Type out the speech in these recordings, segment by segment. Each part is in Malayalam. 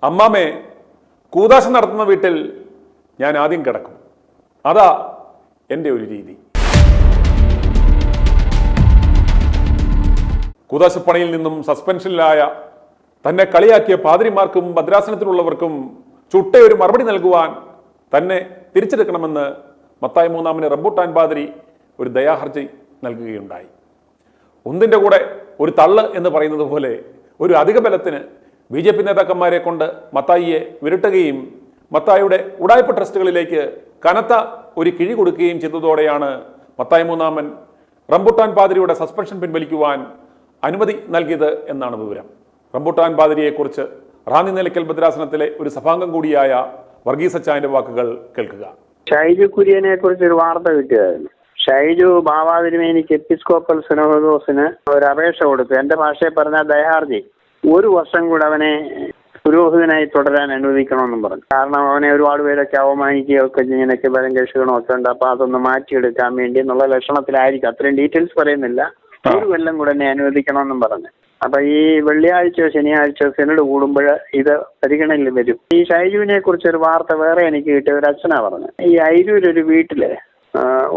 അമ്മാമേ, കൂതാശ നടത്തുന്ന വീട്ടിൽ ഞാൻ ആദ്യം കിടക്കും. അതാ എൻ്റെ ഒരു രീതി. കൂതാശപ്പണിയിൽ നിന്നും സസ്പെൻഷനിലായ തന്നെ കളിയാക്കിയ പാതിരിമാർക്കും ഭദ്രാസനത്തിലുള്ളവർക്കും ചുട്ട ഒരു മറുപടി നൽകുവാൻ തന്നെ തിരിച്ചെടുക്കണമെന്ന് മത്തായി 3 റംബൂട്ടാൻ പാതിരി ഒരു ദയാഹർജി നൽകുകയുണ്ടായി. ഒന്നിൻ്റെ കൂടെ ഒരു തള്ള് എന്ന് പറയുന്നത് പോലെ ഒരു അധിക ബലത്തിന് BJP നേതാക്കന്മാരെ കൊണ്ട് മത്തായിയെ വിരട്ടുകയും മത്തായിയുടെ ഉടായ്പ ട്രസ്റ്റുകളിലേക്ക് കനത്ത ഒരു കിഴി കൊടുക്കുകയും ചെയ്തതോടെയാണ് മത്തായി 3 റംബൂട്ടാൻ പാതിരിയുടെ സസ്പെൻഷൻ പിൻവലിക്കുവാൻ അനുമതി നൽകിയത് എന്നാണ് വിവരം. റംബൂട്ടാൻ പാതിരിയെക്കുറിച്ച് റാന്നി നിലയ്ക്കൽ ഭദ്രാസനത്തിലെ ഒരു സഭാംഗം കൂടിയായ വർഗീസ് അച്ചായന്റെ വാക്കുകൾ കേൾക്കുക. ഷൈജു കുര്യനെ കുറിച്ച് ഒരു വാർത്ത കിട്ടിയായിരുന്നു. ഷൈജു ബാബാതിരുമേനിക്ക് എപ്പിസ്കോപ്പൽ സിനോദോസിന് ഒരു അപേക്ഷ കൊടുത്തു. എന്റെ ഭാഷയിൽ പറഞ്ഞ ദയാഹർജി 1 വർഷം കൂടെ അവനെ പുരോഹിതനായി തുടരാൻ അനുവദിക്കണമെന്നും പറഞ്ഞു. കാരണം അവനെ ഒരുപാട് പേരൊക്കെ അവമാനിക്കുകയൊക്കെ ഇങ്ങനെയൊക്കെ ബലം കേസുകളൊക്കെ ഉണ്ട്. അപ്പൊ അതൊന്ന് മാറ്റിയെടുക്കാൻ വേണ്ടി എന്നുള്ള ലക്ഷണത്തിലായിരിക്കും. അത്രയും ഡീറ്റെയിൽസ് പറയുന്നില്ല. 1 കൊല്ലം കൂടെ എന്നെ അനുവദിക്കണമെന്നും പറഞ്ഞു. അപ്പൊ ഈ വെള്ളിയാഴ്ചയോ ശനിയാഴ്ചയോ സിനഡ് കൂടുമ്പോൾ ഇത് പരിഗണനയിൽ വരും. ഈ ഷൈജുവിനെ കുറിച്ച് ഒരു വാർത്ത വേറെ എനിക്ക് കിട്ടിയ ഒരു അച്ഛനാ പറഞ്ഞു. ഈ അയിരൂരൊരു വീട്ടില്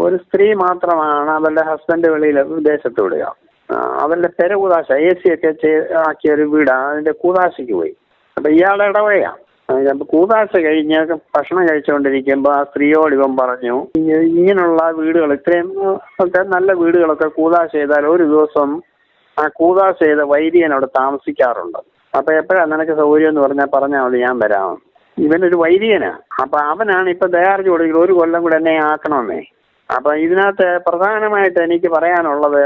ഒരു സ്ത്രീ മാത്രമാണ് അവരുടെ ഹസ്ബൻഡ് വെളിയിൽ വിദേശത്ത് വിടുക. അവരുടെ പെര കൂതാശ AC ഒക്കെ ആക്കിയ ഒരു വീടാണ്. അതിന്റെ കൂതാശയ്ക്ക് പോയി. അപ്പൊ ഇയാളെ ഇടവകയാണ്. കൂതാശ കഴിഞ്ഞ് ഭക്ഷണം കഴിച്ചുകൊണ്ടിരിക്കുമ്പോൾ ആ സ്ത്രീയോട് ഇവൻ പറഞ്ഞു, ഇങ്ങനെയുള്ള വീടുകൾ ഇത്രയും ഒക്കെ നല്ല വീടുകളൊക്കെ കൂതാശ ചെയ്താൽ ഒരു ദിവസം ആ കൂതാശ ചെയ്ത വൈദികൻ അവിടെ താമസിക്കാറുണ്ട്. അപ്പൊ എപ്പോഴാ നിനക്ക് സൗകര്യം എന്ന് പറഞ്ഞാൽ മതി, ഞാൻ വരാം. ഇവനൊരു വൈദികനാ. അപ്പൊ അവനാണ് ഇപ്പൊ ദയാഹർജി കൊടുക്കുന്നത് 1 കൊല്ലം കൂടെ എന്നെ ആക്കണമെന്നേ. അപ്പൊ ഇതിനകത്ത് പ്രധാനമായിട്ട് എനിക്ക് പറയാനുള്ളത്,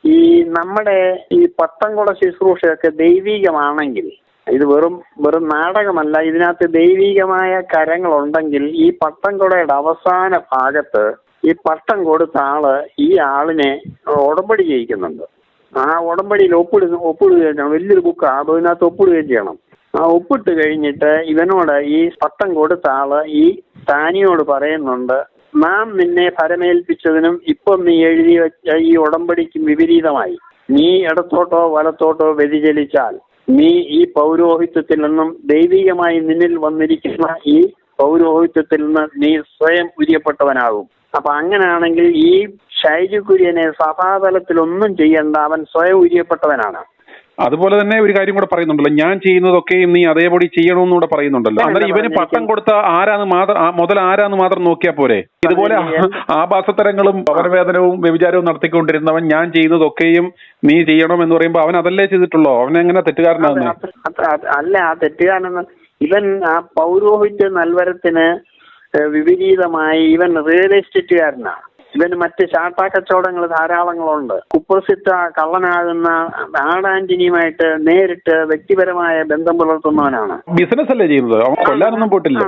ഈ നമ്മുടെ ഈ പട്ടംകുട ശുശ്രൂഷയൊക്കെ ദൈവികമാണെങ്കിൽ, ഇത് വെറും നാടകമല്ല, ഇതിനകത്ത് ദൈവികമായ കരങ്ങളുണ്ടെങ്കിൽ ഈ പട്ടംകുടയുടെ അവസാന ഭാഗത്ത് ഈ പട്ടം കൊടുത്ത ഈ ആളിനെ ഉടമ്പടി ചെയ്യിക്കുന്നുണ്ട്. ആ ഉടമ്പടിയിൽ ഒപ്പിടുകയും ചെയ്യണം. വലിയൊരു ബുക്കാണ്. അപ്പൊ ഇതിനകത്ത് ഒപ്പിടുകയും ചെയ്യണം. ആ ഒപ്പിട്ട് കഴിഞ്ഞിട്ട് ഇവനോട് ഈ പട്ടം കൊടുത്ത ഈ താനിയോട് പറയുന്നുണ്ട്, നാം നിന്നെ ഫലമേൽപ്പിച്ചതിനും ഇപ്പം നീ എഴുതി വെച്ച ഈ ഉടമ്പടിക്കും വിപരീതമായി നീ ഇടത്തോട്ടോ വലത്തോട്ടോ വ്യതിചലിച്ചാൽ നീ ഈ പൗരോഹിത്യത്തിൽ നിന്നും ദൈവികമായി നിന്നിൽ വന്നിരിക്കുന്ന ഈ പൗരോഹിത്യത്തിൽ നിന്ന് നീ സ്വയം ഉരിയപ്പെട്ടവനാകും. അപ്പൊ അങ്ങനെയാണെങ്കിൽ ഈ ഷൈജു കുര്യനെ സഭാതലത്തിലൊന്നും ചെയ്യണ്ട, അവൻ സ്വയം ഉരിയപ്പെട്ടവനാണ്. അതുപോലെ തന്നെ ഒരു കാര്യം കൂടെ പറയുന്നുണ്ടല്ലോ, ഞാൻ ചെയ്യുന്നതൊക്കെയും നീ അതേപടി ചെയ്യണമെന്നൂടെ പറയുന്നുണ്ടല്ലോ. അന്നേരം ഇവന് പട്ടം കൊടുത്ത ആരാന്ന് മാത്രം നോക്കിയാൽ പോരെ? ഇതുപോലെ ആഭാസത്തരങ്ങളും പവനവേദനവും വ്യഭിചാരവും നടത്തിക്കൊണ്ടിരുന്നവൻ ഞാൻ ചെയ്യുന്നതൊക്കെയും നീ ചെയ്യണം എന്ന് പറയുമ്പോൾ അവൻ അതല്ലേ ചെയ്തിട്ടുള്ളോ? അവനെങ്ങനെ തെറ്റുകാരനാകുന്നത്? അല്ല, ആ തെറ്റുകാരനെന്ന് ഇവൻ ആ പൗരോഹിത്യ നൽവരത്തിന് വിപരീതമായി ഇവൻ റിയൽ എസ്റ്റേറ്റുകാരനാണ്. ഇവന് മറ്റ് ചാട്ടാ കച്ചവടങ്ങൾ ധാരാളങ്ങളുണ്ട്. കുപ്രസിദ്ധ കള്ളനാകുന്ന ആടാന്റണിയുമായിട്ട് നേരിട്ട് വ്യക്തിപരമായ ബന്ധം പുലർത്തുന്നവനാണ്. ബിസിനസ് അല്ലേ ചെയ്യുന്നത്? അവൻ കൊല്ലാനൊന്നും പോയിട്ടില്ല.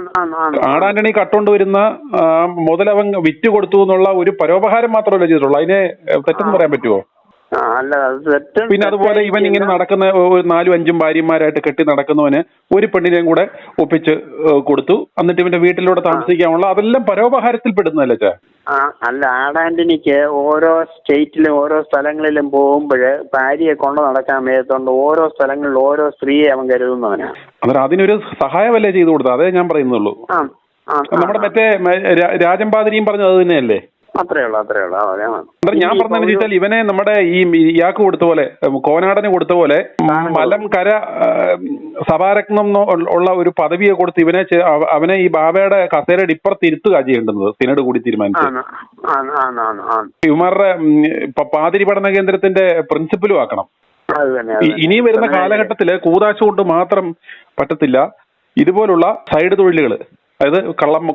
ആടാന്റണി കട്ടോണ്ട് വരുന്ന മുതലവൻ വിറ്റ് കൊടുത്തു എന്നുള്ള ഒരു പരോപകാരം മാത്രമല്ലേ ചെയ്തിട്ടുള്ളൂ. അതിനെ തെറ്റെന്ന് പറയാൻ പറ്റുമോ? പിന്നെ അതുപോലെ ഇവൻ ഇങ്ങനെ നടക്കുന്ന 4-5 ഭാര്യമാരായിട്ട് കെട്ടി നടക്കുന്നവന് ഒരു പെണ്ണിനെയും കൂടെ ഒപ്പിച്ച് കൊടുത്തു. എന്നിട്ട് ഇവന്റെ വീട്ടിലൂടെ താമസിക്കാനുള്ള അതെല്ലാം പരോപകാരത്തിൽ പെടുന്നതല്ലേ ചേ? അല്ല, ആടാന്റണിക്ക് ഓരോ സ്റ്റേറ്റിലും ഓരോ സ്ഥലങ്ങളിലും പോകുമ്പോൾ ഭാര്യയെ കൊണ്ട് നടക്കാൻ മേത്തോണ്ട് ഓരോ സ്ഥലങ്ങളിൽ ഓരോ സ്ത്രീയെ അവൻ കരുതുന്നവനാണ്. അന്നേരം അതിനൊരു സഹായമല്ലേ ചെയ്തു കൊടുത്തത്? അതേ ഞാൻ പറയുന്നുള്ളൂ. നമ്മുടെ മറ്റേ രാജൻ പാതിരിയും പറഞ്ഞത് അത് തന്നെയല്ലേ? അത്രേ ഉള്ളൂ. ഞാൻ പറഞ്ഞതെന്ന് വെച്ചാൽ ഇവനെ നമ്മുടെ ഇയാൾക്ക് കൊടുത്ത പോലെ, കോനാടന് കൊടുത്ത പോലെ മലം കര സഭാരത്നം ഉള്ള ഒരു പദവിയെ കൊടുത്ത് അവനെ ഈ ബാബയുടെ കസേരയുടെ ഇപ്പുറത്ത് ഇരുത്തുക ചെയ്യേണ്ടത് സിനഡ് കൂടി തീരുമാനിച്ചു. ഇവന്മാരുടെ പാതിരി പഠന കേന്ദ്രത്തിന്റെ പ്രിൻസിപ്പലും ആക്കണം. ഇനി വരുന്ന കാലഘട്ടത്തില് കൂതാശ കൊണ്ട് മാത്രം പറ്റത്തില്ല. ഇതുപോലുള്ള സൈഡ് തൊഴിലുകൾ, അതായത്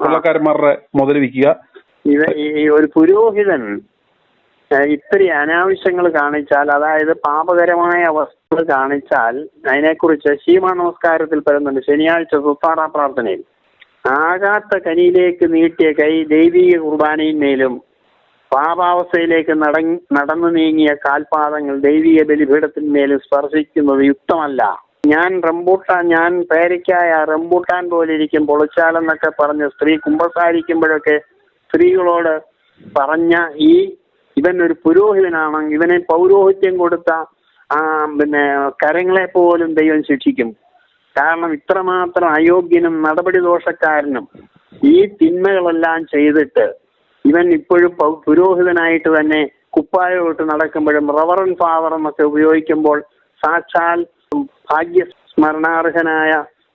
കൊള്ളക്കാരന്മാരുടെ മുതൽ വിൽക്കുക. ഈ ഒരു പുരോഹിതൻ ഇത്രയും അനാവശ്യങ്ങൾ കാണിച്ചാൽ, അതായത് പാപകരമായ അവസ്ഥകൾ കാണിച്ചാൽ, അതിനെക്കുറിച്ച് ശീമ നമസ്കാരത്തിൽ പറയുന്നുണ്ട്. ശനിയാഴ്ച സുത്താറ പ്രാർത്ഥനയിൽ ആകാത്ത കനിയിലേക്ക് നീട്ടിയ കൈ ദൈവീക കുർബാനയിന്മേലും പാപാവസ്ഥയിലേക്ക് നടന്നു നീങ്ങിയ കാൽപാദങ്ങൾ ദൈവീക ബലിപീഠത്തിന്മേലും സ്പർശിക്കുന്നത് യുക്തമല്ല. ഞാൻ പേരയ്ക്കായ റംബൂട്ടാൻ പോലെ ഇരിക്കും പൊളിച്ചാലെന്നൊക്കെ പറഞ്ഞ് സ്ത്രീ കുമ്പസാരിക്കുമ്പോഴൊക്കെ സ്ത്രീകളോട് പറഞ്ഞ ഇവൻ ഒരു പുരോഹിതനാണ്. ഇവനെ പൗരോഹിത്യം കൊടുത്ത കരങ്ങളെ പോലും ദൈവം ശിക്ഷിക്കും. കാരണം ഇത്രമാത്രം അയോഗ്യനും നടപടി ദോഷക്കാരനും ഈ തിന്മകളെല്ലാം ചെയ്തിട്ട് ഇവൻ ഇപ്പോഴും പുരോഹിതനായിട്ട് തന്നെ കുപ്പായോട്ട് നടക്കുമ്പോഴും റവറൻ ഫാദർ എന്നൊക്കെ ഉപയോഗിക്കുമ്പോൾ സാക്ഷാൽ ഭാഗ്യസ്മരണാർഹനായ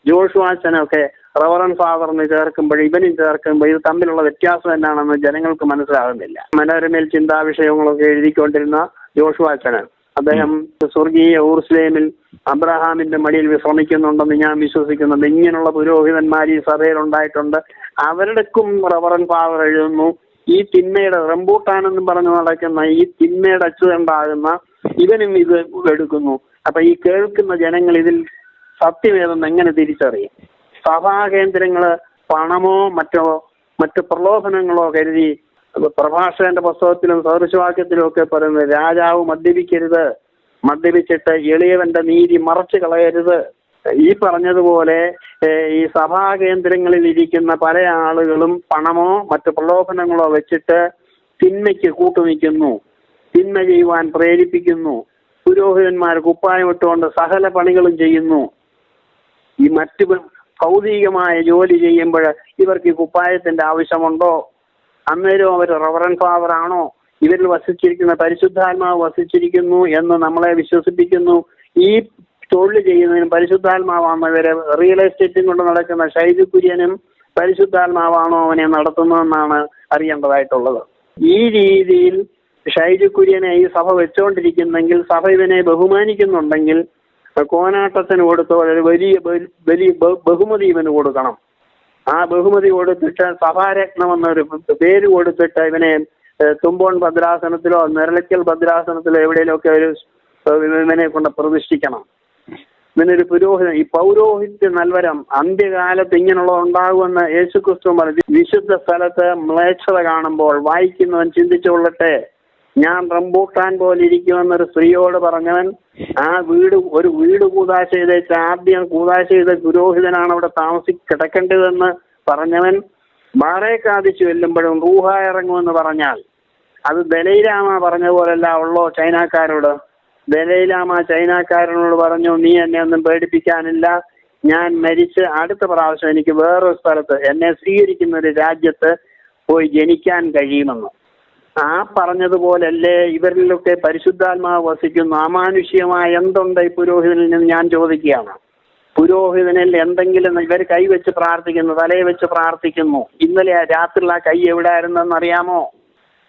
ജോഷുവാച്ചനൊക്കെ റവറൻ ഫാദറിന് ചേർക്കുമ്പോൾ ഇവനും ചേർക്കുമ്പോൾ ഇത് തമ്മിലുള്ള വ്യത്യാസം എന്നാണെന്ന് ജനങ്ങൾക്ക് മനസ്സിലാകുന്നില്ല. മനോരമയിൽ ചിന്താവിഷയങ്ങളൊക്കെ എഴുതിക്കൊണ്ടിരുന്ന ജോഷുവാച്ചന് അദ്ദേഹം സ്വർഗീയ ഊർസ്ലേമിൽ അബ്രഹാമിന്റെ മടിയിൽ വിശ്രമിക്കുന്നുണ്ടെന്ന് ഞാൻ വിശ്വസിക്കുന്നുണ്ട്. ഇങ്ങനെയുള്ള പുരോഹിതന്മാർ ഈ സഭയിൽ ഉണ്ടായിട്ടുണ്ട്. അവരുടെക്കും റവറൻ ഫാദർ എഴുതുന്നു, ഈ തിന്മയുടെ റംബൂട്ടാനെന്നും പറഞ്ഞു നടക്കുന്ന ഈ തിന്മയുടെ അച്ചുതണ്ടാകുന്ന ഇവനും ഇത് എടുക്കുന്നു. അപ്പൊ ഈ കേൾക്കുന്ന ജനങ്ങൾ ഇതിൽ സത്യമേതെന്ന് എങ്ങനെ തിരിച്ചറിയും? സഭാകേന്ദ്രങ്ങള് പണമോ മറ്റു പ്രലോഭനങ്ങളോ കരുതി പ്രഭാഷകന്റെ പുസ്തകത്തിലും സദൃശവാക്യത്തിലും ഒക്കെ പറയുന്നത് രാജാവ് മദ്യപിക്കരുത്, മദ്യപിച്ചിട്ട് എളിയവന്റെ നീതി മറച്ചു കളയരുത്. ഈ പറഞ്ഞതുപോലെ ഈ സഭാകേന്ദ്രങ്ങളിൽ ഇരിക്കുന്ന പല ആളുകളും പണമോ മറ്റു പ്രലോഭനങ്ങളോ വെച്ചിട്ട് തിന്മയ്ക്ക് കൂട്ടുനിൽക്കുന്നു, തിന്മ ചെയ്യുവാൻ പ്രേരിപ്പിക്കുന്നു. പുരോഹിതന്മാർ കുപ്പായം ഇട്ടുകൊണ്ട് സകല പണികളും ചെയ്യുന്നു. ഈ മറ്റു ഭൗതികമായ ജോലി ചെയ്യുമ്പോൾ ഇവർക്ക് ഈ കുപ്പായത്തിന്റെ ആവശ്യമുണ്ടോ? അന്നേരം അവർ റവറൻ ഫാദർ ആണോ? ഇവരിൽ വസിച്ചിരിക്കുന്ന പരിശുദ്ധാത്മാവ് വസിച്ചിരിക്കുന്നു എന്ന് നമ്മളെ വിശ്വസിപ്പിക്കുന്നു. ഈ തൊഴിൽ ചെയ്യുന്നതിനും പരിശുദ്ധാത്മാവാണോ ഇവരെ? റിയൽ എസ്റ്റേറ്റും കൊണ്ട് നടക്കുന്ന ഷൈജു കുര്യനും പരിശുദ്ധാത്മാവാണോ അവനെ നടത്തുന്നതെന്നാണ് അറിയേണ്ടതായിട്ടുള്ളത്. ഈ രീതിയിൽ ഷൈജു കുര്യനെ ഈ സഭ വെച്ചുകൊണ്ടിരിക്കുന്നെങ്കിൽ, സഭ ഇവനെ ബഹുമാനിക്കുന്നുണ്ടെങ്കിൽ കോനാട്ടത്തിന് കൊടുത്ത ഒരു വലിയ ബഹുമതി ഇവന് കൊടുക്കണം. ആ ബഹുമതി കൊടുത്തിട്ട് സഭാരത്നം എന്നൊരു പേര് കൊടുത്തിട്ട് ഇവനെ തുമ്പോൺ ഭദ്രാസനത്തിലോ നിരളക്കൽ ഭദ്രാസനത്തിലോ എവിടെയെങ്കിലുമൊക്കെ ഇവനെ കൊണ്ട് പ്രതിഷ്ഠിക്കണം. ഇവനൊരു പുരോഹിതൻ. ഈ പൗരോഹിത്യ നൽവരം അന്ത്യകാലത്ത് ഇങ്ങനെയുള്ളത് ഉണ്ടാകുമെന്ന് യേശുക്രിസ്തു പറഞ്ഞു. വിശുദ്ധ സ്ഥലത്ത് മ്ലേച്ഛത കാണുമ്പോൾ വായിക്കുന്നവൻ ചിന്തിച്ചുകൊള്ളട്ടെ. ഞാൻ റംബൂട്ടാൻ പോലെ ഇരിക്കുമെന്നൊരു സ്ത്രീയോട് പറഞ്ഞവൻ ഒരു വീട് കൂതാശ ചെയ്തേച്ച് ആദ്യം കൂതാശ ചെയ്ത പുരോഹിതനാണ് അവിടെ കിടക്കേണ്ടതെന്ന് പറഞ്ഞവൻ ബാറേക്കാദിച്ചു ചെല്ലുമ്പോഴും റൂഹ ഇറങ്ങുമെന്ന് പറഞ്ഞാൽ അത് ദലൈലാമ പറഞ്ഞ പോലല്ല ഉള്ളോ ചൈനക്കാരോട്? ദലൈലാമ ചൈനക്കാരനോട് പറഞ്ഞു, നീ എന്നെ ഒന്നും പേടിപ്പിക്കാനില്ല, ഞാൻ മരിച്ച് അടുത്ത പ്രാവശ്യം എനിക്ക് വേറൊരു സ്ഥലത്ത് എന്നെ സ്വീകരിക്കുന്ന ഒരു രാജ്യത്ത് പോയി ജനിക്കാൻ കഴിയുമെന്ന്. ആ പറഞ്ഞതുപോലല്ലേ ഇവരിലൊക്കെ പരിശുദ്ധാത്മാവ് വസിക്കുന്നു. അമാനുഷ്യമായ എന്തുണ്ട് ഈ പുരോഹിതനിൽ നിന്ന് ഞാൻ ചോദിക്കുകയാണ്. പുരോഹിതനിൽ എന്തെങ്കിലും ഇവർ കൈവച്ച് പ്രാർത്ഥിക്കുന്നു, തലയെ വെച്ച് പ്രാർത്ഥിക്കുന്നു. ഇന്നലെ രാത്രിയിൽ ആ കൈ എവിടെ ആയിരുന്നെന്ന് അറിയാമോ?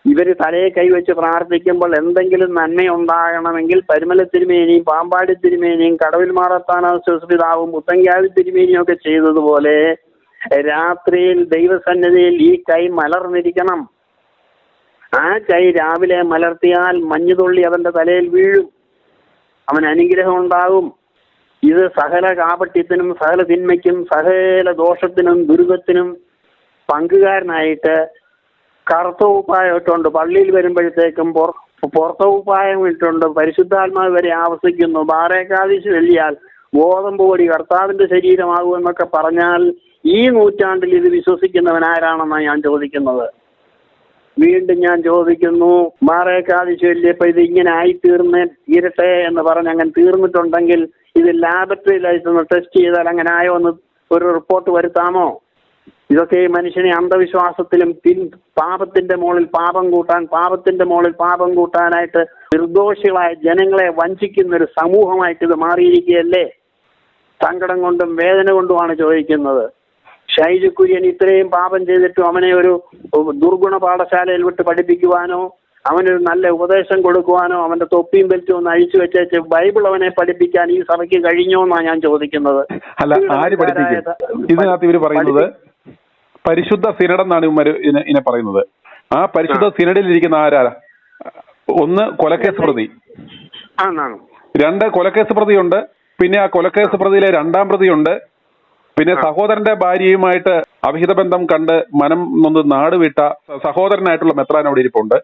ഇവർ തലയെ കൈവച്ച് പ്രാർത്ഥിക്കുമ്പോൾ എന്തെങ്കിലും നന്മയുണ്ടാകണമെങ്കിൽ പരിമല തിരുമേനിയും പാമ്പാടി തിരുമേനിയും കടവിൽ മാറത്താനാവും മുത്തങ്കാവി തിരുമേനിയും ഒക്കെ ചെയ്തതുപോലെ രാത്രിയിൽ ദൈവസന്നിധിയിൽ ഈ കൈ മലർന്നിരിക്കണം. ആ കൈ രാവിലെ മലർത്തിയാൽ മഞ്ഞുതുള്ളി അവന്റെ തലയിൽ വീഴും, അവൻ അനുഗ്രഹം ഉണ്ടാകും. ഇത് സകല കാപട്യത്തിനും സകല തിന്മയ്ക്കും സകല ദോഷത്തിനും ദുരിതത്തിനും പങ്കുകാരനായിട്ട് കറുത്ത ഉപ്പായം ഇട്ടുകൊണ്ട് പള്ളിയിൽ വരുമ്പോഴത്തേക്കും പുറത്ത ഉപ്പായം ഇട്ടുകൊണ്ട് പരിശുദ്ധാത്മാവ് വരെ ആവസിക്കുന്നു. ബാറേക്കാദിശ് വെല്ലിയാൽ ഗോതമ്പ് പൊടി കർത്താവിന്റെ ശരീരമാകുമെന്നൊക്കെ പറഞ്ഞാൽ ഈ നൂറ്റാണ്ടിൽ ഇത് വിശ്വസിക്കുന്നവൻ ആരാണെന്നാണ് ഞാൻ ചോദിക്കുന്നത്. വീണ്ടും ഞാൻ ചോദിക്കുന്നു, ബാറേക്കാദിശ് വെല്ലിയപ്പോ ഇത് ഇങ്ങനെ തീരട്ടെ എന്ന് പറഞ്ഞ് അങ്ങനെ തീർന്നിട്ടുണ്ടെങ്കിൽ ഇത് ലാബറട്ടറിയിലായിട്ടൊന്ന് ടെസ്റ്റ് ചെയ്താൽ അങ്ങനെ ആയോ എന്ന് ഒരു റിപ്പോർട്ട് വരുത്താമോ? ഇതൊക്കെ ഈ മനുഷ്യനെ അന്ധവിശ്വാസത്തിലും പാപത്തിന്റെ മുകളിൽ പാപം കൂട്ടാനായിട്ട് നിർദോഷികളായ ജനങ്ങളെ വഞ്ചിക്കുന്ന ഒരു സമൂഹമായിട്ട് ഇത് മാറിയിരിക്കുകയല്ലേ? സങ്കടം കൊണ്ടും വേദന കൊണ്ടുമാണ് ചോദിക്കുന്നത്. ഷൈജു കുര്യൻ ഇത്രയും പാപം ചെയ്തിട്ടും അവനെ ഒരു ദുർഗുണ പാഠശാലയിൽ വിട്ട് പഠിപ്പിക്കുവാനോ അവനൊരു നല്ല ഉപദേശം കൊടുക്കുവാനോ അവന്റെ തൊപ്പിയും ബെൽറ്റും ഒന്ന് അഴിച്ചു വെച്ചേച്ച് ബൈബിൾ അവനെ പഠിപ്പിക്കാൻ ഈ സഭയ്ക്ക് കഴിഞ്ഞോ എന്നാണ് ഞാൻ ചോദിക്കുന്നത്. അല്ല, ആര് പഠിപ്പിക്കും? ഇതിനകത്ത് ഇവർ പറയുന്നത് പരിശുദ്ധ സിനഡ് എന്നാണ് ഇതിനെ പറയുന്നത്. ആ പരിശുദ്ധ സിനഡിൽ ഇരിക്കുന്ന ആരാ? ഒന്ന് കൊലക്കേസ് പ്രതി, 2 കൊലക്കേസ് പ്രതിയുണ്ട്, പിന്നെ ആ കൊലക്കേസ് പ്രതിയിലെ 2ാം പ്രതിയുണ്ട്, പിന്നെ സഹോദരന്റെ ഭാര്യയുമായിട്ട് അവിഹിത ബന്ധം കണ്ട് മനം നൊന്ന് നാട് വിട്ട സഹോദരനായിട്ടുള്ള മെത്രാൻ അവിടെ ഇരിപ്പുണ്ട്.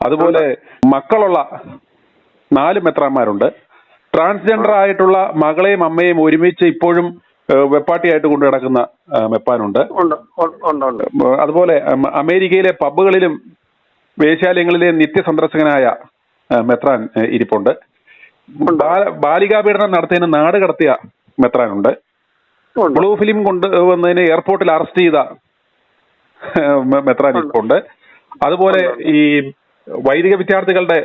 അതുപോലെ മക്കളുള്ള 4 മെത്രാന്മാരുണ്ട്. ട്രാൻസ്ജെൻഡർ ആയിട്ടുള്ള മകളെയും അമ്മയെയും ഒരുമിച്ച് ഇപ്പോഴും വെപ്പാട്ടിയായിട്ട് കൊണ്ടു നടക്കുന്ന മെപ്പാനുണ്ട്. അതുപോലെ അമേരിക്കയിലെ പബ്ബുകളിലും വേശ്യാലയങ്ങളിലെ നിത്യസന്ദർശകനായ മെത്രാൻ ഇരിപ്പുണ്ട്. ബാലികാപീഡനം നടത്തിയതിന് നാട് കടത്തിയ മെത്രാനുണ്ട്. ബ്ലൂ ഫിലിം കൊണ്ടുവന്നതിന് എയർപോർട്ടിൽ അറസ്റ്റ് ചെയ്ത മെത്രാൻ ഇപ്പുണ്ട്. അതുപോലെ ഈ വൈദിക വിദ്യാർത്ഥികളുടെ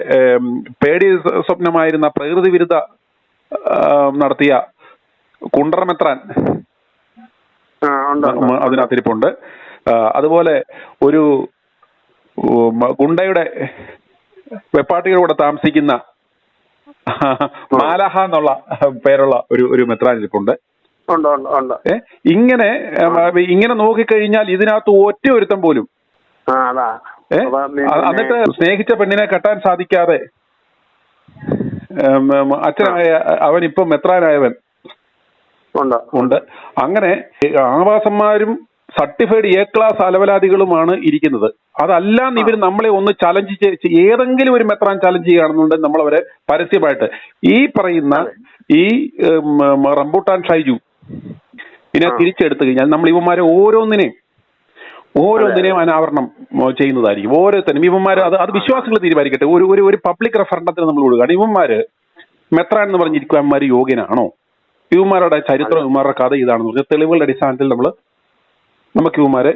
പേടി സ്വപ്നമായിരുന്ന പ്രകൃതി വിരുദ്ധ നടത്തിയ കുണ്ടറ മെത്രാൻ അതിനകത്തിരിപ്പുണ്ട്. അതുപോലെ ഒരു ഗുണ്ടയുടെ വെപ്പാട്ടികളുടെ കൂടെ താമസിക്കുന്ന മാലഹ എന്നുള്ള പേരുള്ള ഒരു മെത്രാൻ ഇരിപ്പുണ്ട്. ഇങ്ങനെ നോക്കിക്കഴിഞ്ഞാൽ ഇതിനകത്ത് ഒറ്റ ഒരുത്തം പോലും എന്നിട്ട് സ്നേഹിച്ച പെണ്ണിനെ കെട്ടാൻ സാധിക്കാതെ അച്ഛനായ അവൻ ഇപ്പം മെത്രാനായവൻ ഉണ്ട്. അങ്ങനെ ആവാസന്മാരും സർട്ടിഫൈഡ് എ ക്ലാസ് അലവലാദികളുമാണ് ഇരിക്കുന്നത്. അതല്ലാന്ന് ഇവർ നമ്മളെ ഒന്ന് ചലഞ്ച് ഏതെങ്കിലും ഒരു മെത്രാൻ ചലഞ്ച് ചെയ്യുകയാണെന്നുണ്ടെങ്കിൽ നമ്മളവരെ പരസ്യമായിട്ട് ഈ പറയുന്ന ഈ റംബൂട്ടാൻ ഷൈജു പിന്നെ തിരിച്ചെടുത്തു കഴിഞ്ഞാൽ നമ്മൾ ഇവന്മാരെ ഓരോന്നിനെയും അനാവരണം ചെയ്യുന്നതായിരിക്കും. ഓരോരുത്തരും ഇവന്മാര് അത് വിശ്വാസികൾ തീരുമാനിക്കട്ടെ. ഒരു പബ്ലിക് റെഫറണ്ടത്തിന് നമ്മൾ കൊടുക്കുകയാണ്. ഇവന്മാര് മെത്രാൻ എന്ന് പറഞ്ഞിരിക്കുക ഇവന്മാര് യോഗ്യനാണോ? ഇവന്മാരുടെ ചരിത്രം ഇവന്മാരുടെ കഥ ഇതാണെന്ന് പറഞ്ഞാൽ തെളിവുകളുടെ അടിസ്ഥാനത്തിൽ നമുക്ക് ഇവന്മാരെ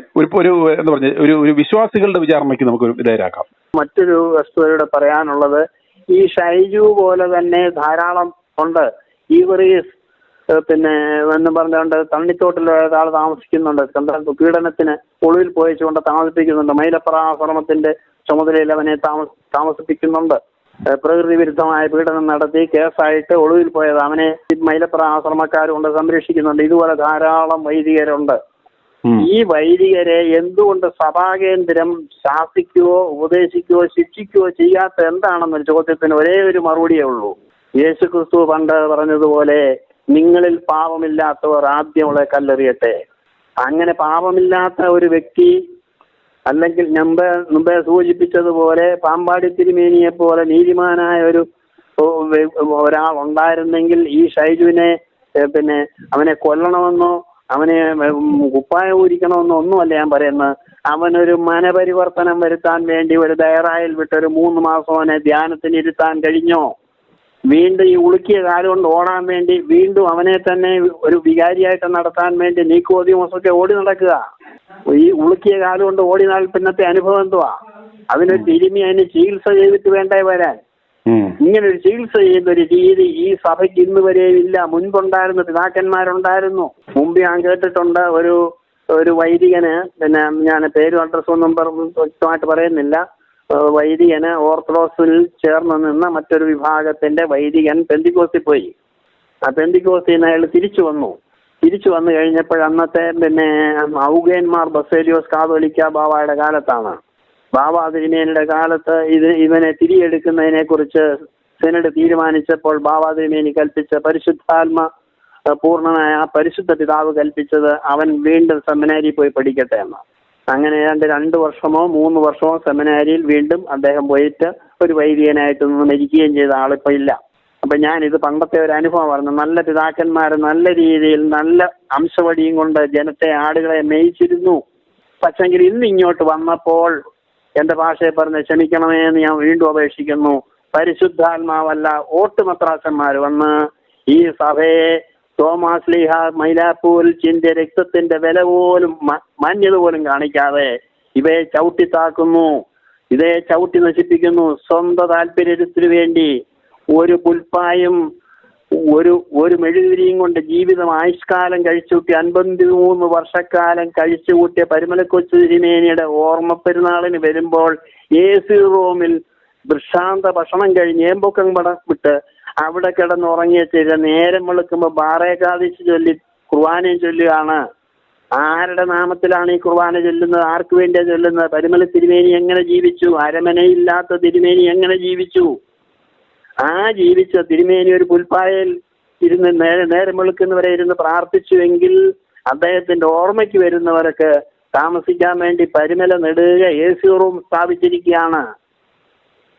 എന്താ പറഞ്ഞ ഒരു വിശ്വാസികളുടെ വിചാരണയ്ക്ക് നമുക്ക് വിധേയരാക്കാം. മറ്റൊരു വസ്തുതയോടെ പറയാനുള്ളത്, ഈ ഷൈജു പോലെ തന്നെ ധാരാളം ഉണ്ട്. ഈ പിന്നെ എന്ന് പറഞ്ഞുകൊണ്ട് തണ്ണിത്തോട്ടിൽ ഒരാൾ താമസിക്കുന്നുണ്ട്. പീഡനത്തിന് ഒളിവിൽ പോയിച്ചുകൊണ്ട് താമസിപ്പിക്കുന്നുണ്ട്. മൈലപ്രാശ്രമത്തിന്റെ ചുമതലയിൽ അവനെ താമസിപ്പിക്കുന്നുണ്ട്. പ്രകൃതി വിരുദ്ധമായ പീഡനം നടത്തി കേസായിട്ട് ഒളിവിൽ പോയത് അവനെ മൈലപ്രാശ്രമക്കാരുകൊണ്ട് സംരക്ഷിക്കുന്നുണ്ട്. ഇതുപോലെ ധാരാളം വൈദികരുണ്ട്. ഈ വൈദികരെ എന്തുകൊണ്ട് സഭാകേന്ദ്രം ശാസിക്കുകയോ ഉപദേശിക്കുകയോ ശിക്ഷിക്കുകയോ ചെയ്യാത്ത എന്താണെന്നൊരു ചോദ്യത്തിന് ഒരേ ഒരു മറുപടിയേ ഉള്ളൂ. യേശുക്രിസ്തു പണ്ട് പറഞ്ഞതുപോലെ, നിങ്ങളിൽ പാപമില്ലാത്തവർ ആദ്യം അവളെ കല്ലെറിയട്ടെ. അങ്ങനെ പാപമില്ലാത്ത ഒരു വ്യക്തി, അല്ലെങ്കിൽ മുമ്പേ സൂചിപ്പിച്ചതുപോലെ പാമ്പാടി തിരുമേനിയെ പോലെ നീതിമാനായ ഒരാൾ ഉണ്ടായിരുന്നെങ്കിൽ ഈ ഷൈജുവിനെ പിന്നെ അവനെ കൊല്ലണമെന്നോ അവനെ കുപ്പായ ഊരിക്കണമെന്നോ ഒന്നുമല്ല ഞാൻ പറയുന്നത്. അവനൊരു മനപരിവർത്തനം വരുത്താൻ വേണ്ടി ഒരു ദയറായിൽ വിട്ടൊരു 3 മാസം അവനെ ധ്യാനത്തിന് ഇരുത്താൻ കഴിഞ്ഞോ? വീണ്ടും ഈ ഉളുക്കിയ കാലം കൊണ്ട് ഓടാൻ വേണ്ടി വീണ്ടും അവനെ തന്നെ ഒരു വികാരിയായിട്ട് നടത്താൻ വേണ്ടി നീക്കോദിമോസൊക്കെ ഓടി നടക്കുക. ഈ ഉളുക്കിയ കാലം കൊണ്ട് ഓടിനാൽ പിന്നത്തെ അനുഭവം എന്തുവാ? അതിനൊരു തിരുമി അതിന് ചികിത്സ ചെയ്തിട്ട് വേണ്ടേ വരാൻ. ഇങ്ങനെ ഒരു ചികിത്സ ചെയ്യുന്നൊരു രീതി ഈ സഭയ്ക്ക് ഇന്ന് വരെയും ഇല്ല. മുൻപുണ്ടായിരുന്ന പിതാക്കന്മാരുണ്ടായിരുന്നു. മുമ്പ് ഞാൻ കേട്ടിട്ടുണ്ട് ഒരു വൈദികന്, പിന്നെ ഞാൻ പേരും അഡ്രസ്സും ഒന്നും വ്യക്തമായിട്ട് പറയുന്നില്ല, വൈദികന് ഓർത്തഡോക്സിൽ ചേർന്ന് നിന്ന മറ്റൊരു വിഭാഗത്തിന്റെ വൈദികൻ പെന്തിക്കോസ്തിൽ പോയി. ആ പെന്തിക്കോസ്തിൽ നിന്ന് അയാൾ തിരിച്ചു വന്നു കഴിഞ്ഞപ്പോൾ അന്നത്തെ പിന്നെ ഔഗേന്മാർ ബസേലിയോസ് കാതോലിക്ക ബാവയുടെ കാലത്താണ്. ബാബ തിരുമേനിയുടെ കാലത്ത് ഇവനെ തിരിയെടുക്കുന്നതിനെ കുറിച്ച് സെനഡ് തീരുമാനിച്ചപ്പോൾ ബാബ തിരുമേനി കൽപ്പിച്ച പരിശുദ്ധാത്മ പൂർണ്ണനായ ആ പരിശുദ്ധ പിതാവ് കൽപ്പിച്ചത് അവൻ വീണ്ടും സെമിനാരിൽ പോയി പഠിക്കട്ടെ എന്ന്. അങ്ങനെ ഏതാണ്ട് 2 വർഷമോ 3 വർഷമോ സെമിനാരിയിൽ വീണ്ടും അദ്ദേഹം പോയിട്ട് ഒരു വൈദികനായിട്ട് നിന്ന് മരിക്കുകയും ചെയ്ത ആളിപ്പോ ഇല്ല. അപ്പൊ ഞാനിത് പണ്ടത്തെ ഒരു അനുഭവം പറഞ്ഞു. നല്ല പിതാക്കന്മാർ നല്ല രീതിയിൽ നല്ല അംശവടിയും കൊണ്ട് ജനത്തെ ആടുകളെ മേയിച്ചിരുന്നു. പക്ഷെങ്കിൽ ഇന്ന് ഇങ്ങോട്ട് വന്നപ്പോൾ എന്റെ ഭാഷയെ പറഞ്ഞ് ക്ഷമിക്കണമേ എന്ന് ഞാൻ വീണ്ടും അപേക്ഷിക്കുന്നു. പരിശുദ്ധാത്മാവല്ല ഓട്ടുമത്രാസന്മാർ വന്ന് ഈ സഭയെ തോമാസ് ലീഹ മൈലാപ്പൂരിൽ ചിന്തിയ രക്തത്തിന്റെ വില പോലും മാന്യത പോലും കാണിക്കാതെ ഇവയെ ചവിട്ടിത്താക്കുന്നു, ഇവയെ ചവിട്ടി നശിപ്പിക്കുന്നു. സ്വന്തം താല്പര്യത്തിന് വേണ്ടി ഒരു പുൽപ്പായും ഒരു മെഴുകുതിരിയും കൊണ്ട് ജീവിതം ആയുഷ്കാലം കഴിച്ചുകൂട്ടി 53 വർഷക്കാലം കഴിച്ചുകൂട്ടിയ പരിമലക്കൊച്ചു തിരുമേനിയുടെ ഓർമ്മ പെരുന്നാളിന് വരുമ്പോൾ AC റൂമിൽ വൃഷാന്ത ഭക്ഷണം കഴിഞ്ഞ് ഏമ്പൊക്കം വിട്ട് അവിടെ കിടന്നുറങ്ങിയ ചില നേരം വെളുക്കുമ്പോൾ ബാറേകാദിശ് ചൊല്ലി കുർബാനയും ചൊല്ലുകയാണ്. ആരുടെ നാമത്തിലാണ് ഈ കുർബാന ചൊല്ലുന്നത്? ആർക്ക് വേണ്ടിയാണ് ചൊല്ലുന്നത്? പരിമല തിരുമേനി എങ്ങനെ ജീവിച്ചു? അരമനയില്ലാത്ത തിരുമേനി എങ്ങനെ ജീവിച്ചു? ആ ജീവിച്ച തിരുമേനി ഒരു പുൽപ്പായയിൽ ഇരുന്ന് നേരം വെളുക്കുന്നവരെ ഇരുന്ന് പ്രാർത്ഥിച്ചുവെങ്കിൽ അദ്ദേഹത്തിന്റെ ഓർമ്മയ്ക്ക് വരുന്നവർക്ക് താമസിക്കാൻ വേണ്ടി പരിമല നെടുക AC റൂം സ്ഥാപിച്ചിരിക്കുകയാണ്.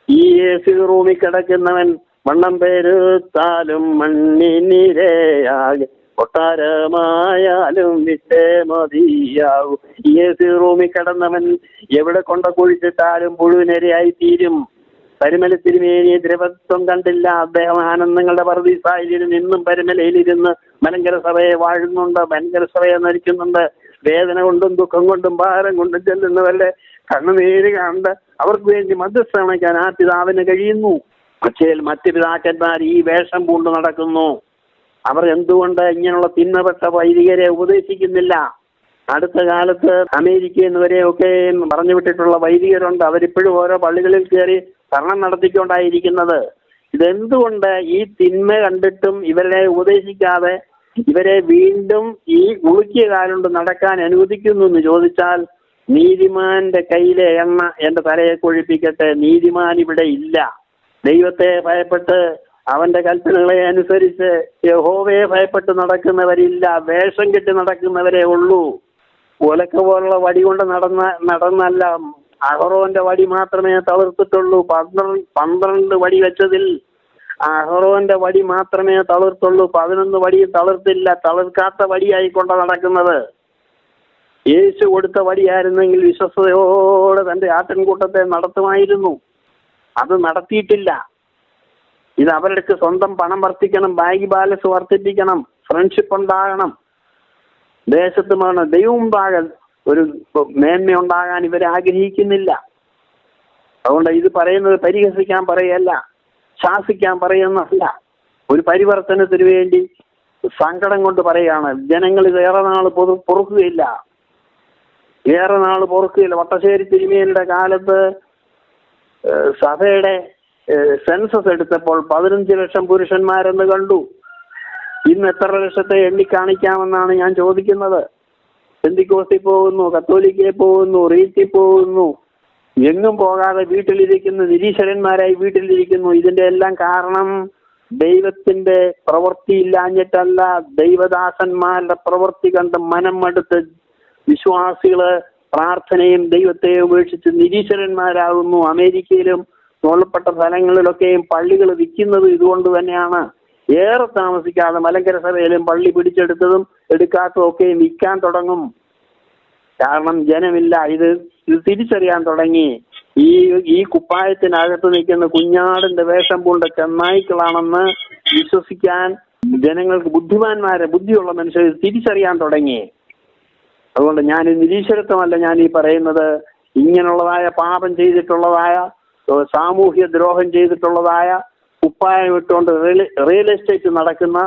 ഈ AC റൂമിൽ കിടക്കുന്നവൻ വണ്ണം പേരുത്താലും മണ്ണിനിരയാകെ കൊട്ടാരമായാലും വിട്ടേ മതിയാകും. ഈ AC റൂമിൽ കിടന്നവൻ എവിടെ കൊണ്ട കുഴിച്ചിട്ടാലും പുഴുവിനിരയായി തീരും. പരിമല തിരുമേനി ദ്രവത്വം കണ്ടില്ല. അദ്ദേഹം ആനന്ദങ്ങളുടെ പറുദീസായിലിരുന്ന് ഇന്നും പരിമലയിലിരുന്ന് മലങ്കര സഭയെ വാഴുന്നുണ്ട്, മലങ്കര സഭയെ നയിക്കുന്നുണ്ട്. വേദന കൊണ്ടും ദുഃഖം കൊണ്ടും ഭാരം കൊണ്ടും ചെല്ലുന്നവരുടെ കണ്ണുനീര് കണ്ട് അവർക്ക് വേണ്ടി മധ്യസ്ഥ അണയ്ക്കാൻ ആ പിതാവിന് കഴിയുന്നു. പക്ഷേ മറ്റ് പിതാക്കന്മാർ ഈ വേഷം പൂണ്ട് നടക്കുന്നു. അവർ എന്തുകൊണ്ട് ഇങ്ങനെയുള്ള തിന്മപ്പെട്ട വൈദികരെ ഉപദേശിക്കുന്നില്ല? അടുത്ത കാലത്ത് അമേരിക്കയിൽ നിന്ന് വരെയൊക്കെ പറഞ്ഞു വിട്ടിട്ടുള്ള വൈദികരുണ്ട്. അവരിപ്പോഴും ഓരോ പള്ളികളിൽ കയറി ഭരണം നടത്തിക്കൊണ്ടായിരിക്കുന്നത്. ഇതെന്തുകൊണ്ട് ഈ തിന്മ കണ്ടിട്ടും ഇവരെ ഉപദേശിക്കാതെ ഇവരെ വീണ്ടും ഈ ഉളുക്കിയ കാലുകൊണ്ട് നടക്കാൻ അനുവദിക്കുന്നു എന്ന് ചോദിച്ചാൽ, നീതിമാന്റെ കയ്യിലെ എണ്ണ എന്റെ തലയെ കൊഴിപ്പിക്കട്ടെ. നീതിമാൻ ഇവിടെ ഇല്ല. ദൈവത്തെ ഭയപ്പെട്ട് അവന്റെ കൽപ്പനകളെ അനുസരിച്ച് യഹോവയെ ഭയപ്പെട്ട് നടക്കുന്നവരില്ല. വേഷം കെട്ടി നടക്കുന്നവരേ ഉള്ളൂ. ഒലക്ക പോലുള്ള വടി കൊണ്ട് നടന്നല്ല. അഹറോന്റെ വടി മാത്രമേ തളിർത്തിട്ടുള്ളൂ. 12 വടി വെച്ചതിൽ അഹറോന്റെ വടി മാത്രമേ തളിർത്തുള്ളൂ. 11 വടി തളിർത്തില്ല. തളിർക്കാത്ത വടിയായിക്കൊണ്ട് നടക്കുന്നത്. യേശു കൊടുത്ത വടിയായിരുന്നെങ്കിൽ വിശ്വസ്തയോടെ തന്റെ ആട്ടിൻകൂട്ടത്തെ നടത്തുമായിരുന്നു. അത് നടത്തിയിട്ടില്ല. ഇത് അവർക്ക് സ്വന്തം പണം വർദ്ധിക്കണം, ബാങ്ക് ബാലൻസ് വർദ്ധിപ്പിക്കണം, ഫ്രണ്ട്ഷിപ്പ് ഉണ്ടാകണം, ദേശത്തുമാണ് ദൈവം ഉണ്ടാകാൻ ഒരു മേന്മ ഉണ്ടാകാൻ ഇവർ ആഗ്രഹിക്കുന്നില്ല. അതുകൊണ്ട് ഇത് പറയുന്നത് പരിഹസിക്കാൻ പറയല്ല, ശാസിക്കാൻ പറയുന്നതല്ല, ഒരു പരിവർത്തനത്തിന് വേണ്ടി സങ്കടം കൊണ്ട് പറയുകയാണ്. ജനങ്ങൾ ഇത് ഏറെ നാൾ പൊറുക്കുകയില്ല. വട്ടശ്ശേരി തിരുമേനിയുടെ കാലത്ത് സഭയുടെ സെൻസസ് എടുത്തപ്പോൾ 15 ലക്ഷം പുരുഷന്മാരെന്ന് കണ്ടു. ഇന്ന് എത്ര ലക്ഷത്തെ എണ്ണിക്കാണിക്കാമെന്നാണ് ഞാൻ ചോദിക്കുന്നത്. പെന്തിക്കോസ്തിൽ പോകുന്നു, കത്തോലിക്കയിൽ പോകുന്നു, റീത്തിൽ പോകുന്നു, എങ്ങും പോകാതെ വീട്ടിലിരിക്കുന്നു, നിരീശ്വരന്മാരായി വീട്ടിലിരിക്കുന്നു. ഇതിന്റെ എല്ലാം കാരണം ദൈവത്തിന്റെ പ്രവൃത്തി ഇല്ലാഞ്ഞിട്ടല്ല, ദൈവദാസന്മാരുടെ പ്രവൃത്തി കണ്ട് മനം മടുത്ത് വിശ്വാസികള് പ്രാർത്ഥനയും ദൈവത്തെ ഉപേക്ഷിച്ച് നിരീശ്വരന്മാരാകുന്നു. അമേരിക്കയിലും തോളപ്പെട്ട സ്ഥലങ്ങളിലൊക്കെയും പള്ളികൾ വിൽക്കുന്നത് ഇതുകൊണ്ട് തന്നെയാണ്. ഏറെ താമസിക്കാതെ മലങ്കര സഭയിലും പള്ളി പിടിച്ചെടുത്തതും എടുക്കാത്തതും ഒക്കെ വിൽക്കാൻ തുടങ്ങും. കാരണം ജനമില്ല. ഇത് തിരിച്ചറിയാൻ തുടങ്ങി. ഈ കുപ്പായത്തിനകത്ത് നിൽക്കുന്ന കുഞ്ഞാടിന്റെ വേഷം പൂണ്ട ചെന്നായ്ക്കളാണെന്ന് വിശ്വസിക്കാൻ ജനങ്ങൾക്ക് ബുദ്ധിയുള്ള മനുഷ്യർ തിരിച്ചറിയാൻ തുടങ്ങി. അതുകൊണ്ട് ഞാൻ നിരീശ്വരത്വമല്ല ഞാൻ ഈ പറയുന്നത്. ഇങ്ങനെയുള്ളതായ പാപം ചെയ്തിട്ടുള്ളതായ, സാമൂഹ്യ ദ്രോഹം ചെയ്തിട്ടുള്ളതായ, കുപ്പായം ഇട്ടുകൊണ്ട് റിയൽ എസ്റ്റേറ്റ് നടക്കുന്ന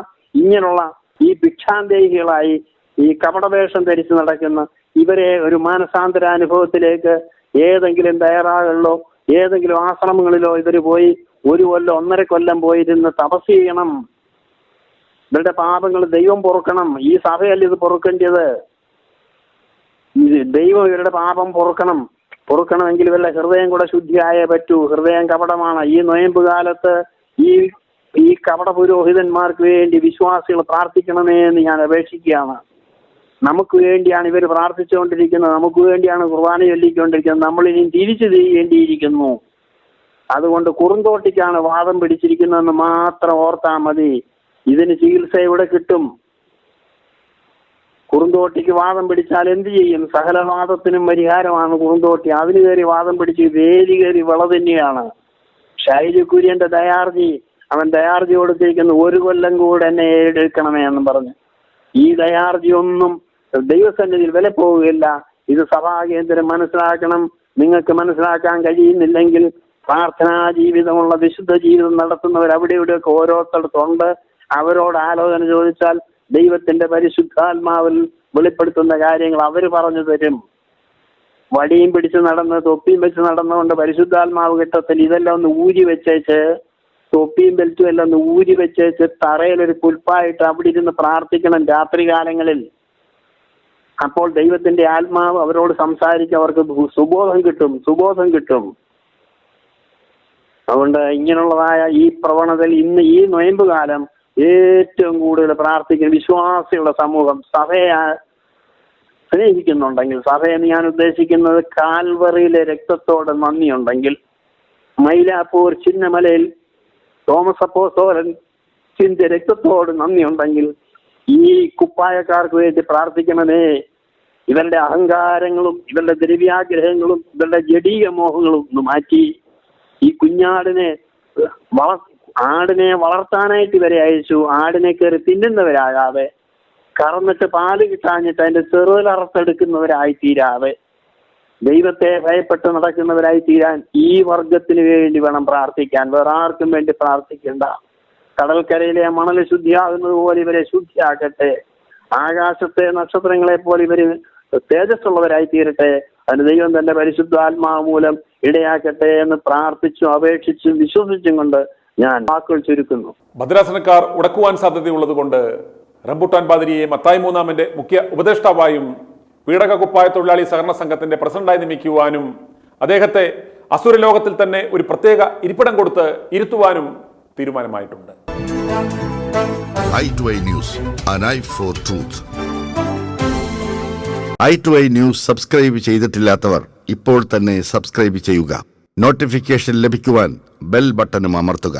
ഇങ്ങനെയുള്ള ഈ ഭിക്ഷാന്തേഹികളായി ഈ കപടവേഷം ധരിച്ച് നടക്കുന്ന ഇവരെ ഒരു മാനസാന്തരാനുഭവത്തിലേക്ക് ഏതെങ്കിലും തയ്യാറാകളിലോ ഏതെങ്കിലും ആശ്രമങ്ങളിലോ ഇവർ പോയി 1 കൊല്ലം 1.5 കൊല്ലം പോയിരുന്ന് തപസ് ചെയ്യണം. ഇവരുടെ പാപങ്ങൾ ദൈവം പൊറുക്കണം. ഈ സഭയല്ല ഇത് പൊറുക്കേണ്ടത്. ദൈവം ഇവരുടെ പാപം പൊറുക്കണമെങ്കിൽ ഇവരുടെ ഹൃദയം കൂടെ ശുദ്ധിയായേ പറ്റൂ. ഹൃദയം കപടമാണ്. ഈ നൊയമ്പ് കാലത്ത് ഈ കപട പുരോഹിതന്മാർക്ക് വേണ്ടി വിശ്വാസികൾ പ്രാർത്ഥിക്കണമേ എന്ന് ഞാൻ അപേക്ഷിക്കുകയാണ്. നമുക്ക് വേണ്ടിയാണ് ഇവർ പ്രാർത്ഥിച്ചുകൊണ്ടിരിക്കുന്നത്, നമുക്ക് വേണ്ടിയാണ് കുർബാന ചൊല്ലിക്കൊണ്ടിരിക്കുന്നത്. നമ്മളിനി തിരിച്ചു ചെയ്യേണ്ടിയിരിക്കുന്നു. അതുകൊണ്ട് കുറുന്തോട്ടിക്കാണ് വാദം പിടിച്ചിരിക്കുന്നതെന്ന് മാത്രം ഓർത്താൽ മതി. ഇതിന് ചികിത്സ ഇവിടെ കിട്ടും. കുറുന്തോട്ടിക്ക് വാദം പിടിച്ചാൽ എന്ത് ചെയ്യും? സകലവാദത്തിനും പരിഹാരമാണ് കുറുന്തോട്ടി. അതിന് കയറി വാദം പിടിച്ച് വേലി കയറി വിള തന്നെയാണ്. ഷൈജു കുര്യന്റെ അവൻ ദയാർജി കൊടുത്തിരിക്കുന്ന 1 കൊല്ലം കൂടെ എന്നെ എടുക്കണമേ എന്നും പറഞ്ഞു. ഈ ദയാർജി ഒന്നും ദൈവസന്നിധിയിൽ വില പോവുകയില്ല. ഇത് സഭാകേന്ദ്രം മനസ്സിലാക്കണം. നിങ്ങൾക്ക് മനസ്സിലാക്കാൻ കഴിയുന്നില്ലെങ്കിൽ പ്രാർത്ഥനാ ജീവിതമുള്ള വിശുദ്ധ ജീവിതം നടത്തുന്നവർ അവിടെ ഇവിടെയൊക്കെ ഓരോരുത്തടത്തുണ്ട്. അവരോട് ആലോചന ചോദിച്ചാൽ ദൈവത്തിന്റെ പരിശുദ്ധാത്മാവിൽ വെളിപ്പെടുത്തുന്ന കാര്യങ്ങൾ അവർ പറഞ്ഞു തരും. വടിയും പിടിച്ച് നടന്ന് തൊപ്പിയും വെച്ച് നടന്നുകൊണ്ട് പരിശുദ്ധാത്മാവ് കിട്ടത്തില്ല. ഇതെല്ലാം ഒന്ന് ഊരി വെച്ചേച്ച്, തൊപ്പിയും ബെൽറ്റും എല്ലാം ഒന്ന് ഊരി വെച്ചേച്ച് തറയിലൊരു പുൽപ്പായിട്ട് അവിടെ ഇരുന്ന് പ്രാർത്ഥിക്കണം രാത്രി കാലങ്ങളിൽ. അപ്പോൾ ദൈവത്തിന്റെ ആത്മാവ് അവരോട് സംസാരിച്ച് അവർക്ക് സുബോധം കിട്ടും. അതുകൊണ്ട് ഇങ്ങനെയുള്ളതായ ഈ പ്രവണതയിൽ ഇന്ന് ഈ നൊയമ്പ് കാലം ഏറ്റവും കൂടുതൽ പ്രാർത്ഥിക്കുന്ന വിശ്വാസികളുടെ സമൂഹം സഭയെ സ്നേഹിക്കുന്നുണ്ടെങ്കിൽ, സഭയെന്ന് ഞാൻ ഉദ്ദേശിക്കുന്നത് കാൽവറിയിലെ രക്തത്തോട് നന്ദിയുണ്ടെങ്കിൽ, മൈലാപ്പൂർ ചിന്നമലയിൽ തോമസ് അപ്പോസ്തലൻ ചിന്ത രക്തത്തോട് നന്ദിയുണ്ടെങ്കിൽ, ഈ കുപ്പായക്കാർക്ക് വേണ്ടി പ്രാർത്ഥിക്കണമേ. ഇവരുടെ അഹങ്കാരങ്ങളും ഇവരുടെ ദ്രവ്യാഗ്രഹങ്ങളും ഇവരുടെ ജഡീയ മോഹങ്ങളും ഒന്ന് മാറ്റി ഈ കുഞ്ഞാടിനെ ആടിനെ വളർത്താനായിട്ട് ഇവരെ അയച്ചു. ആടിനെ കയറി തിന്നുന്നവരാകാതെ, കറന്നിട്ട് പാല് കിട്ടാഞ്ഞിട്ട് അതിന്റെ ചെറുതലറുത്തെടുക്കുന്നവരായി തീരാതെ, ദൈവത്തെ ഭയപ്പെട്ട് നടക്കുന്നവരായി തീരാൻ ഈ വർഗത്തിന് വേണ്ടി വേണം പ്രാർത്ഥിക്കാൻ. വേറെ ആർക്കും വേണ്ടി പ്രാർത്ഥിക്കണ്ട. കടൽക്കരയിലെ മണൽ ശുദ്ധിയാകുന്നത് പോലെ ഇവരെ ശുദ്ധിയാക്കട്ടെ. ആകാശത്തെ നക്ഷത്രങ്ങളെ പോലെ ഇവര് തേജസ്സുള്ളവരായി തീരട്ടെ. അതിന് ദൈവം തന്റെ പരിശുദ്ധാത്മാവ് മൂലം ഇടയാക്കട്ടെ എന്ന് പ്രാർത്ഥിച്ചും അപേക്ഷിച്ചും വിശ്വസിച്ചും കൊണ്ട് ഞാൻ വാക്കുകൾ ചുരുക്കുന്നു. ഭദ്രാസനക്കാർ ഉടക്കുവാൻ സാധ്യതയുള്ളത് കൊണ്ട് റംബുട്ടാൻ പാതിരിയെ മത്തായി മൂന്നാമന്റെ മുഖ്യ ഉപദേഷ്ടാവായും പീഡക കുപ്പായ തൊഴിലാളി സഹകരണ സംഘത്തിന്റെ പ്രസിഡന്റായി നിയമിക്കുവാനും അദ്ദേഹത്തെ അസുരലോകത്തിൽ തന്നെ ഒരു പ്രത്യേക ഇരിപ്പിടം കൊടുത്ത് ഇരുത്തുവാനും തീരുമാനമായിട്ടുണ്ട്. i2i News, an eye for truth. i2i News subscribe ചെയ്തിട്ടില്ലാത്തവർ ഇപ്പോൾ തന്നെ സബ്സ്ക്രൈബ് ചെയ്യുക. നോട്ടിഫിക്കേഷൻ ലഭിക്കുവാൻ ബെൽ ബട്ടണും അമർത്തുക.